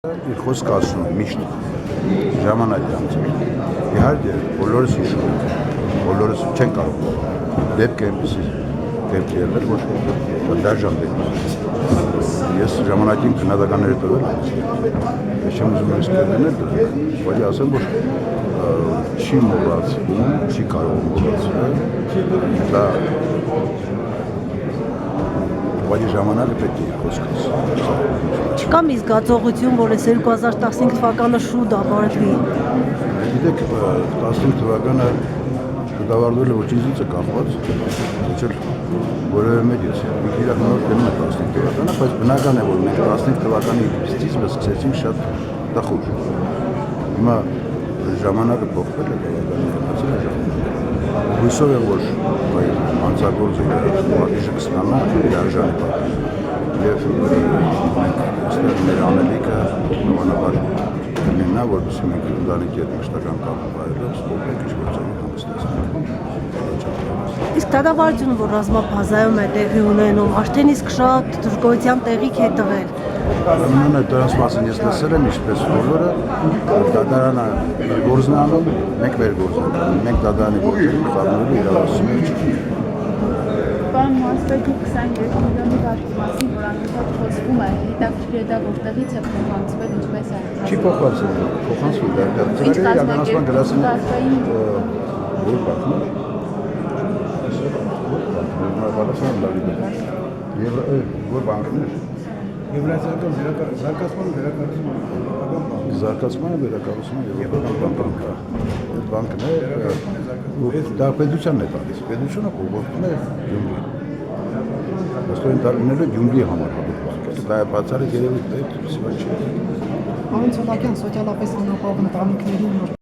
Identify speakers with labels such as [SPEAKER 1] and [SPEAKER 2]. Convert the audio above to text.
[SPEAKER 1] Իր խոսքը ասում է միշտ ժամանակ անցել։ Իհարկե, բոլորս հիշում ենք, բոլորս չեն կարող դեպք այնպեսի դեպք եղել, որ դաժան դեպք։ Ես ժամանակին քննադատներ տվել եմ։ Ես չեմ ուզում այս կերպնել, բայց ասեմ, որ չի մոռացվում, չի կարող մոռացվել։ Դա բայց ժամանակը պետք է խոսքս։
[SPEAKER 2] Չկա մի զգացողություն, որ այս 2015 թվականը շուտ ավարտվի։
[SPEAKER 1] Գիտեք, 15 թվականը դավարվել է ոչ ինձից է կախված, ոչ էլ որևէ մեկից։ Մենք իրականորեն գնում ենք 15 թվականը, բայց բնական է, որ մենք 15 թվականի սկիզբը սկսեցինք շատ տխուր։ Հիմա ժամանակը փոխվել է, բավականին մնացել է ժամանակը։ Հույսով եմ, որ հանցագործը պատիժը կստանա իր արժանի պատիժ։ Եվ մենք այստեղ մեր անելիքը բնականաբար կլինի, որպեսզի մենք ընտանիքի հետ մշտական կապ վայելենք, սպորտային գործերի համստացանք։
[SPEAKER 2] Իսկ դատավարությունը, որ ռազմաբազայում է տեղի ունենում, արդեն իսկ շատ դժգոհության տեղիք է տվել։
[SPEAKER 1] Ուրեմն դրանց մասին ես լսել եմ, ինչպես բոլորը, դատարանը իր գործն է անում, մենք մեր գործն ենք անում, մենք դատարանի գործերին խառնվելու իրավասություն չունենք։
[SPEAKER 3] Պարոն Մասպետի 22 միլիոնի վարկի մասին, որ անընդհատ խոսվում է, հետաքրքիր է դա որտեղից է փոխանցվել, ինչպես է։
[SPEAKER 1] Չի փոխանցվել, փոխանցվել է, ծրագրերի իրականացման գրասենյակային որ բախում է։ Եվ որ բանկներ
[SPEAKER 4] Եվրասիական զարգացման
[SPEAKER 1] վերակառուցումը եվրոպական բանկը։ Բանկն է, դա պետությանն է տալիս։ Պետությունը ուղղորդում է Գյումրի։ Ոստույն դառնալու Գյումրի համար հատուկ բանկ է։ Դա բացառիկ երևույթ է, սիվա չի։
[SPEAKER 5] Պարոն Սոդակյան, սոցիալապես անապահով ընտանիքներին